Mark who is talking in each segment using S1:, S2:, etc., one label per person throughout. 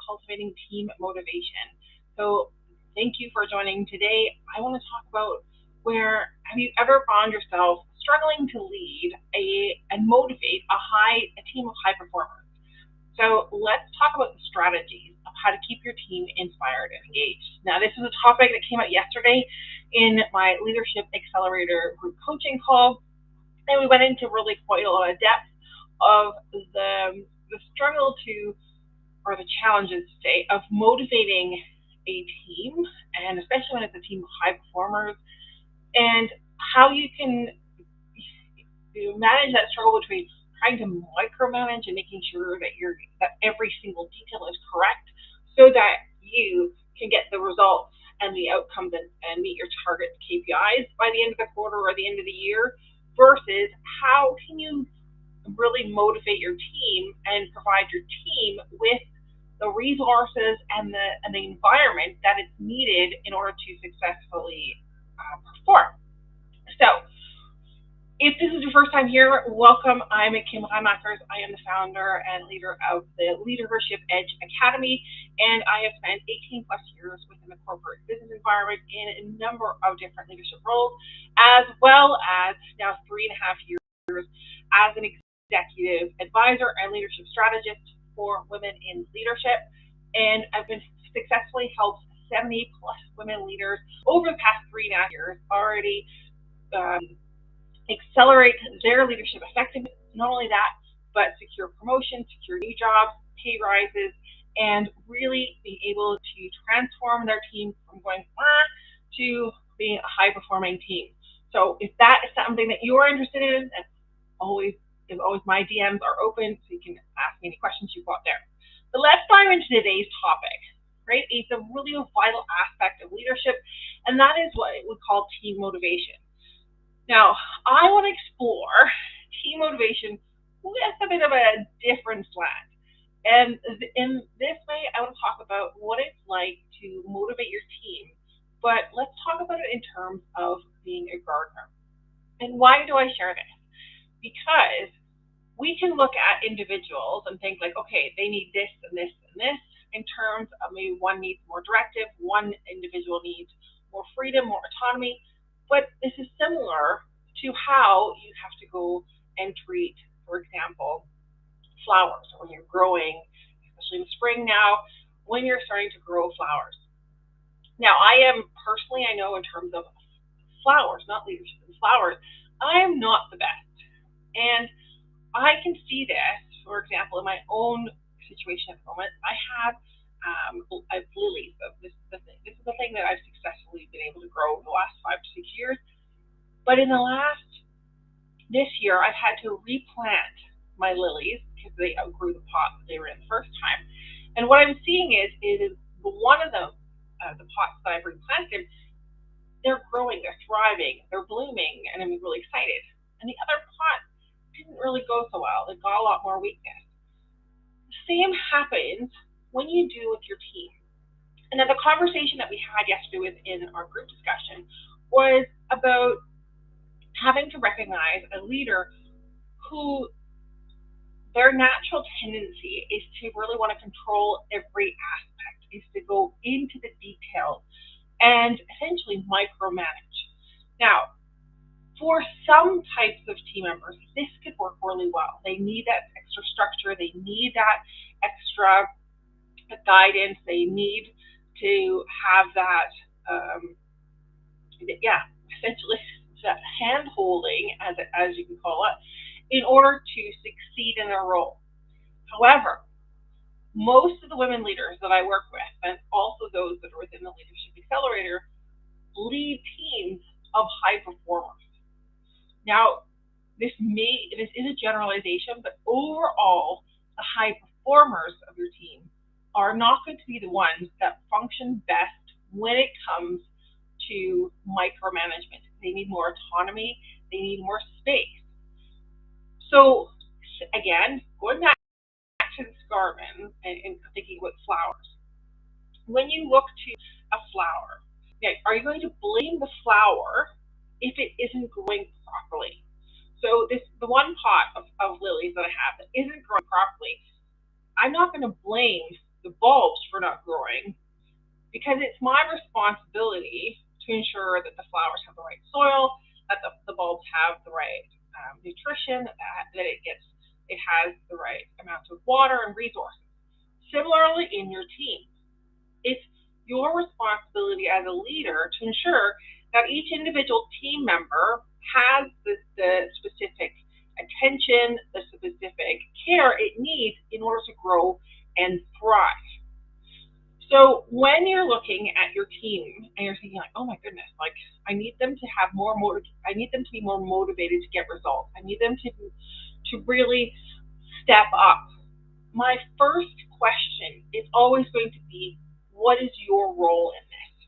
S1: cultivating team motivation. So thank you for joining today. I want to talk about where have you ever found yourself struggling to lead and motivate a team of high performers? So let's talk about the strategies of how to keep your team inspired and engaged. Now, this is a topic that came out yesterday in my Leadership Accelerator group coaching call, and we went into really quite a lot of depth of the struggle to, or the challenges, say, of motivating a team, and especially when it's a team of high performers, and how you can manage that struggle between trying to micromanage and making sure that every single detail is correct so that you can get the results and the outcomes and meet your target KPIs by the end of the quarter or the end of the year, versus how can you really motivate your team and provide your team with the resources and the environment that is needed in order to successfully perform. So if this is your first time here, welcome. I'm Kim Heimakers. I am the founder and leader of the Leadership Edge Academy, and I have spent 18 plus years within the corporate business environment in a number of different leadership roles, as well as now 3.5 years as an executive advisor and leadership strategist for women in leadership. And I've been successfully helped 70 plus women leaders over the past 3.5 years already accelerate their leadership effectiveness. Not only that, but secure promotions, secure new jobs, pay rises, and really be able to transform their team from going to being a high-performing team. So if that is something that you're interested in, as always my DMs are open, so you can ask me any questions you've got there. But let's dive into today's topic, right? It's a really vital aspect of leadership, and that is what we call team motivation. Now, I want to explore team motivation with a bit of a different slant. And in this way, I want to talk about what it's like to motivate your team. But let's talk about it in terms of being a gardener. And why do I share this? Because we can look at individuals and think like, okay, they need this and this and this, in terms of maybe one needs more directive, one individual needs more freedom, more autonomy. But this is similar to how you have to go and treat, for example, flowers when you're growing, especially in spring now, when you're starting to grow flowers. Now, I know in terms of flowers, not leadership, in flowers, I am not the best. And I can see this, for example, in my own situation at the moment. I have lilies. This is the thing that I've successfully been able to grow in the last 5 to 6 years. But this year, I've had to replant my lilies because they outgrew the pot that they were in the first time. And what I'm seeing is one of the pots that I've replanted, they're growing, they're thriving, they're blooming, and I'm really excited. And the other pot didn't really go so well. It got a lot more weakness. The same happens when you do with your team. And then the conversation that we had yesterday within our group discussion was about having to recognize a leader who their natural tendency is to really want to control every aspect, is to go into the details and essentially micromanage. Now, for some types of team members, this could work really well. They need that extra structure. They need that extra guidance. They need to have that, essentially that hand-holding, as you can call it, in order to succeed in their role. However, most of the women leaders that I work with, and also those that are within the Leadership Accelerator, lead teams of high performers. Now, this is a generalization, but overall, the high performers of your team are not going to be the ones that function best when it comes to micromanagement. They need more autonomy. They need more space. So, again, going back to this garden and thinking about flowers. When you look to a flower, are you going to blame the flower if it isn't growing properly? So the one pot of lilies that I have that isn't growing properly, I'm not going to blame the bulbs for not growing, because it's my responsibility to ensure that the flowers have the right soil, that the bulbs have the right nutrition, that it has the right amount of water and resources. Similarly, in your team, it's your responsibility as a leader to ensure that each individual team member has the specific attention, the specific care it needs in order to grow and thrive. So when you're looking at your team and you're thinking like, oh my goodness, like I need them to have I need them to be more motivated to get results. I need them to really step up. My first question is always going to be, what is your role in this?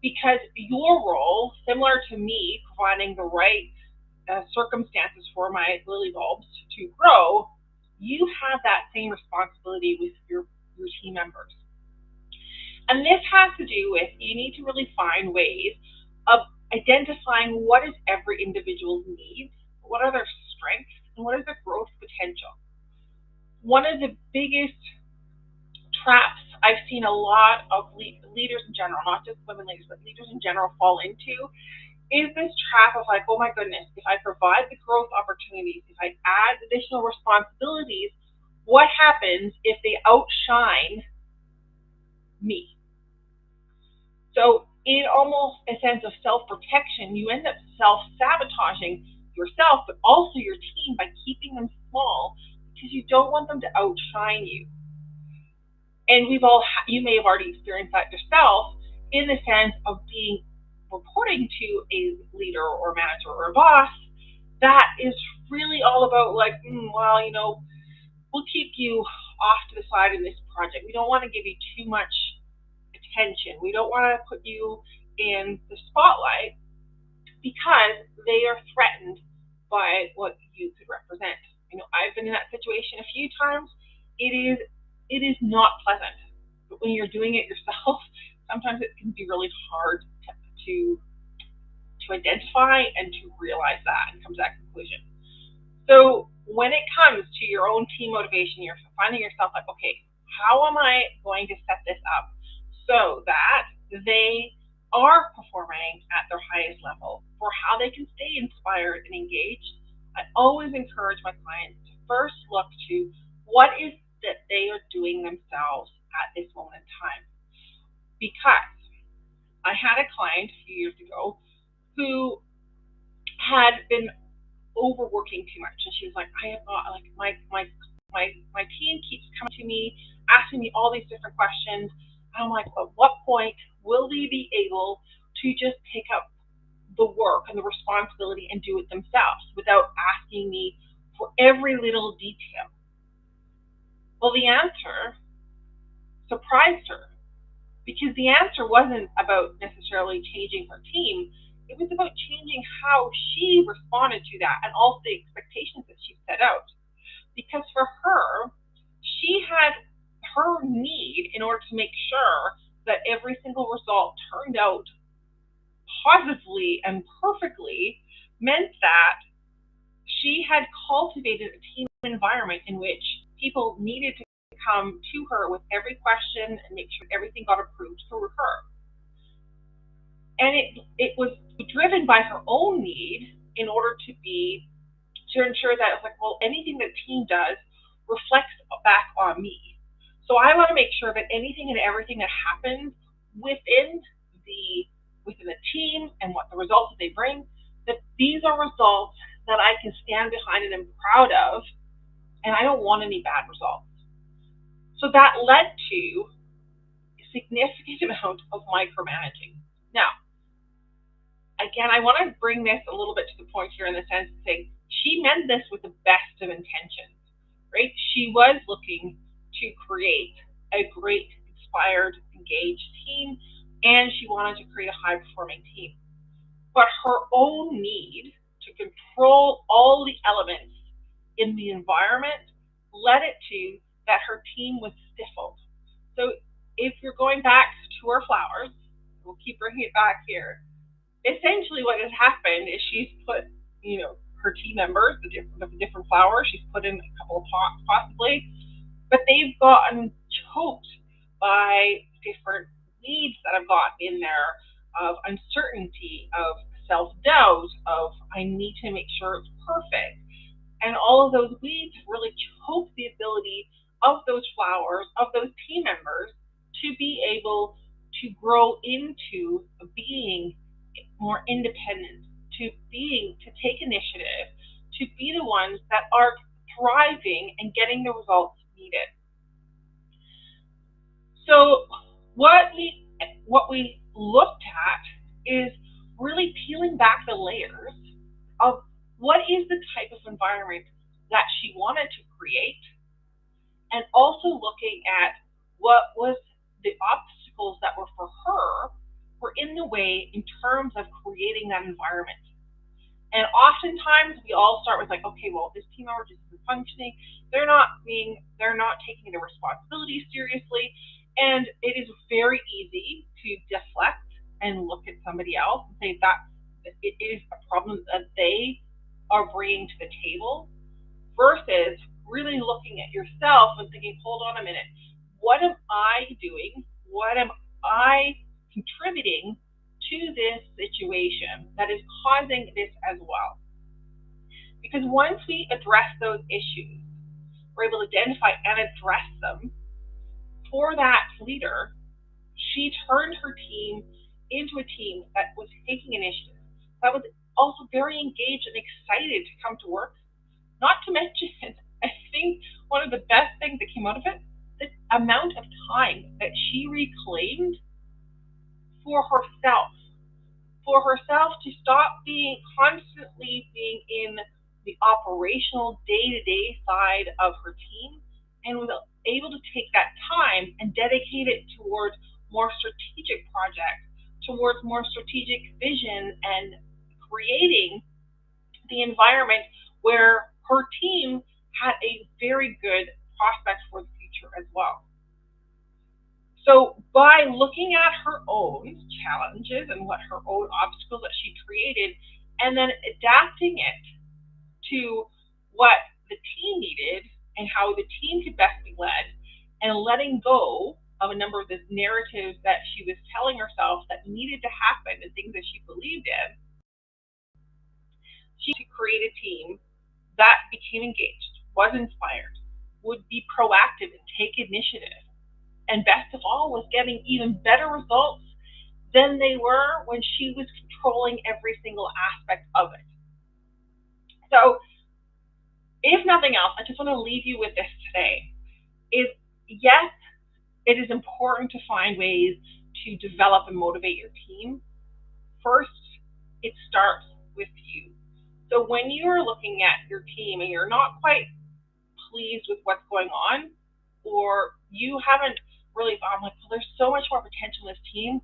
S1: Because your role, similar to me providing the right circumstances for my lily bulbs to grow, you have that same responsibility with your team members. And this has to do with, you need to really find ways of identifying what is every individual's needs, what are their strengths, and what is their growth potential. One of the biggest traps I've seen a lot of leaders in general, not just women leaders, but leaders in general fall into, is this trap of like, oh my goodness, if I provide the growth opportunities, if I add additional responsibilities, what happens if they outshine me? So in almost a sense of self-protection, you end up self-sabotaging yourself, but also your team by keeping them small because you don't want them to outshine you. And you may have already experienced that yourself in the sense of reporting to a leader or manager or a boss that is really all about like, well, we'll keep you off to the side in this project. We don't want to give you too much attention. We don't want to put you in the spotlight because they are threatened by what you could represent. I've been in that situation a few times. It is not pleasant, but when you're doing it yourself, sometimes it can be really hard to identify and to realize that and come to that conclusion. So when it comes to your own team motivation, you're finding yourself like, okay, how am I going to set this up so that they are performing at their highest level, for how they can stay inspired and engaged? I always encourage my clients to first look to what is that they are doing themselves at this moment in time. Because I had a client a few years ago who had been overworking too much, and she was like, I have got like my team keeps coming to me asking me all these different questions. And I'm like, at what point will they be able to just pick up the work and the responsibility and do it themselves without asking me for every little detail? Well, the answer surprised her, because the answer wasn't about necessarily changing her team. It was about changing how she responded to that and also the expectations that she set out. Because for her, she had her need in order to make sure that every single result turned out positively and perfectly, meant that she had cultivated a team environment in which people needed to come to her with every question and make sure everything got approved through her. And it was driven by her own need in order to ensure that it's like, well, anything that team does reflects back on me. So I want to make sure that anything and everything that happens within the team and what the results that they bring, that these are results that I can stand behind and am proud of, and I don't want any bad results. So that led to a significant amount of micromanaging. Now, again, I want to bring this a little bit to the point here in the sense of saying she meant this with the best of intentions, right? She was looking to create a great, inspired, engaged team, and she wanted to create a high-performing team. But her own need to control all the elements in the environment led it to that her team was stifled. So if you're going back to her flowers, we'll keep bringing it back here. Essentially what has happened is she's put, her team members, the different flowers, she's put in a couple of pots possibly, but they've gotten choked by different weeds that I've got in there of uncertainty, of self-doubt, of I need to make sure it's perfect. And all of those weeds really choke the ability of those flowers, of those team members, to be able to grow into being more independent, to take initiative, to be the ones that are thriving and getting the results needed. So what we looked at is really peeling back the layers of what is the type of environment that she wanted to create, and also looking at what was the obstacles that were for her were in the way in terms of creating that environment. And oftentimes we all start with like, okay, well, this team member just isn't functioning. They're not taking their responsibilities seriously. And it is very easy to deflect and look at somebody else and say that it is a problem that they are bringing to the table, versus really looking at yourself and thinking, hold on a minute, what am I doing? What am I contributing to this situation that is causing this as well? Because once we address those issues, we're able to identify and address them for that leader, she turned her team into a team that was taking initiative, that was also very engaged and excited to come to work. Not to mention, I think one of the best things that came out of it, the amount of time that she reclaimed for herself to stop being constantly being in the operational day-to-day side of her team, and was able to take that time and dedicate it towards more strategic projects, towards more strategic vision, and creating the environment where her team had a very good prospect for the future as well. So by looking at her own challenges and what her own obstacles that she created, and then adapting it to what the team needed and how the team could best be led, and letting go of a number of the narratives that she was telling herself that needed to happen and things that she believed in, she could create a team that became engaged, was inspired, would be proactive and take initiative, and best of all, was getting even better results than they were when she was controlling every single aspect of it. So, if nothing else, I just want to leave you with this today, is yes, it is important to find ways to develop and motivate your team. First, it starts with you. So when you're looking at your team and you're not quite pleased with what's going on, or you haven't really thought, like, well, there's so much more potential in this team,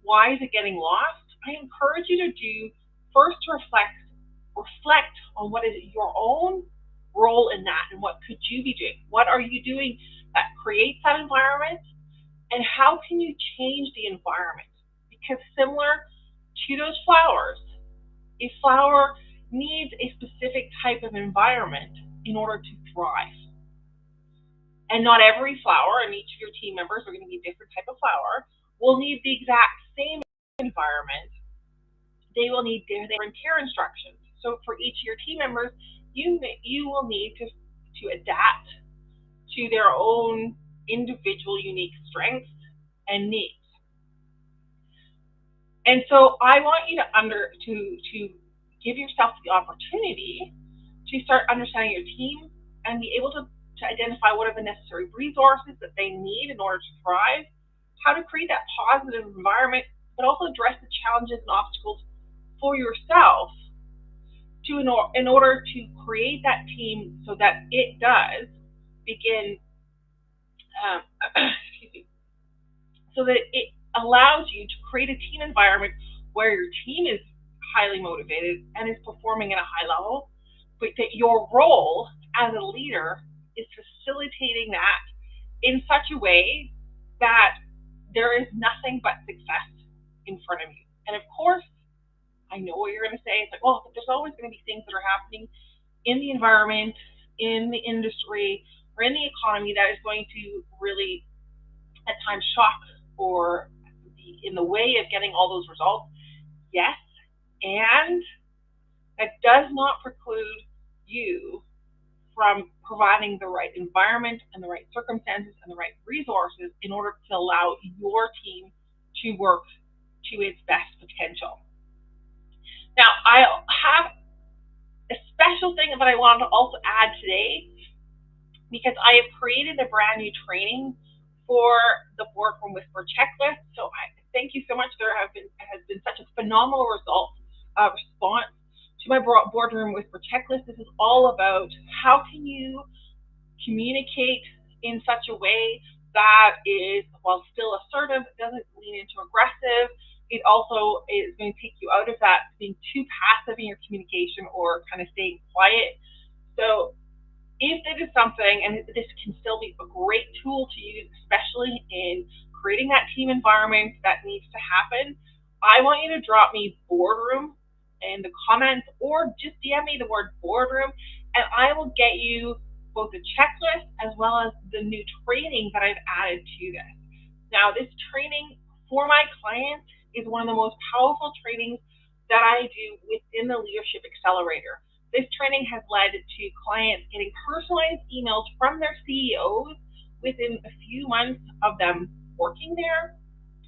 S1: why is it getting lost? I encourage you to do first to reflect on what is your own role in that, and what could you be doing? What are you doing that creates that environment, and how can you change the environment? Because similar to those flowers, a flower needs a specific type of environment in order to thrive. And not every flower, and each of your team members are going to be a different type of flower, will need the exact same environment. They will need different care instructions. So for each of your team members, you will need to adapt to their own individual unique strengths and needs. And so I want you to give yourself the opportunity to start understanding your team and be able to identify what are the necessary resources that they need in order to thrive, how to create that positive environment, but also address the challenges and obstacles for yourself in order to create that team so that it does begin, excuse me, so that it allows you to create a team environment where your team is highly motivated and is performing at a high level, but that your role as a leader is facilitating that in such a way that there is nothing but success in front of you. And of course, I know what you're going to say. It's like, well, there's always going to be things that are happening in the environment, in the industry, or in the economy that is going to really at times shock or in the way of getting all those results? Yes, and that does not preclude you from providing the right environment and the right circumstances and the right resources in order to allow your team to work to its best potential. Now, I have a special thing that I wanted to also add today, because I have created a brand new training for the Boardroom Whisper checklist. So I thank you so much. There has been such a phenomenal response to my Boardroom Whisper checklist. This is all about how can you communicate in such a way that is, while still assertive, doesn't lean into aggressive. It also is going to take you out of that being too passive in your communication or kind of staying quiet. So if it is something, and this can still be a great tool to use, especially in creating that team environment that needs to happen, I want you to drop me boardroom in the comments or just DM me the word boardroom, and I will get you both a checklist as well as the new training that I've added to this. Now, this training for my clients is one of the most powerful trainings that I do within the Leadership Accelerator. This training has led to clients getting personalized emails from their CEOs within a few months of them working there,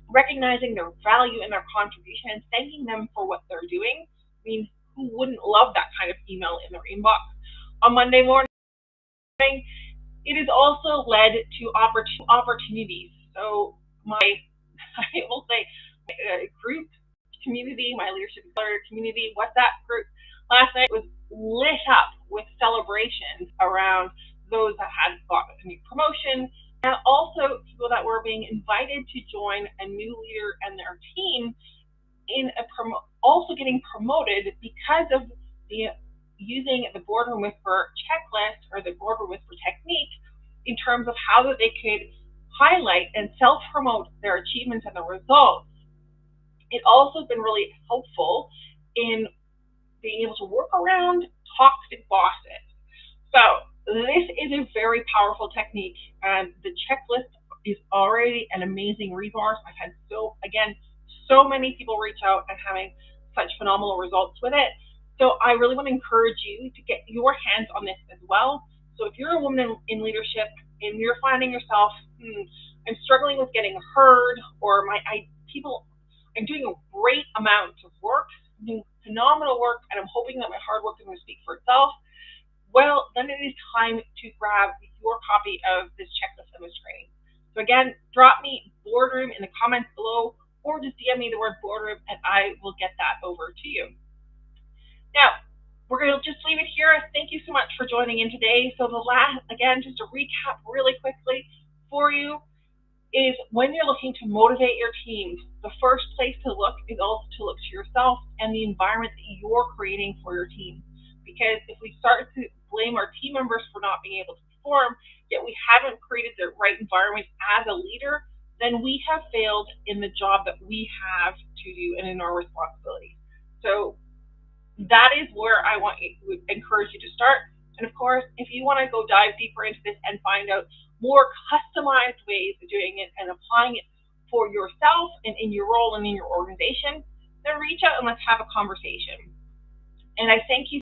S1: recognizing their value and their contribution and thanking them for what they're doing. I mean, who wouldn't love that kind of email in their inbox on Monday morning? It has also led to opportunities. So I will say, group community, my Leadership Accelerator community, WhatsApp group, last night was lit up with celebrations around those that had gotten a new promotion, and also people that were being invited to join a new leader and their team in also getting promoted because of the using the Boardroom Whisper checklist or the Boardroom Whisper technique in terms of how that they could highlight and self-promote their achievements and the results. It also has been really helpful in being able to work around toxic bosses. So this is a very powerful technique, and the checklist is already an amazing resource. I've had so many people reach out and having such phenomenal results with it. So I really want to encourage you to get your hands on this as well. So if you're a woman in leadership and you're finding yourself, I'm struggling with getting heard, or I'm doing a great amount of work, I'm doing phenomenal work, and I'm hoping that my hard work is going to speak for itself, well, then it is time to grab your copy of this checklist and this training. So again, drop me boardroom in the comments below, or just DM me the word boardroom, and I will get that over to you. Now, we're going to just leave it here. Thank you so much for joining in today. So again, just to recap really quickly for you, is when you're looking to motivate your team, the first place to look is also to look to yourself and the environment that you're creating for your team. Because if we start to blame our team members for not being able to perform, yet we haven't created the right environment as a leader, then we have failed in the job that we have to do and in our responsibilities. So that is where I would encourage you to start. And of course, if you want to go dive deeper into this and find out more customized ways of doing it and applying it for yourself and in your role and in your organization, then reach out and let's have a conversation. And I thank you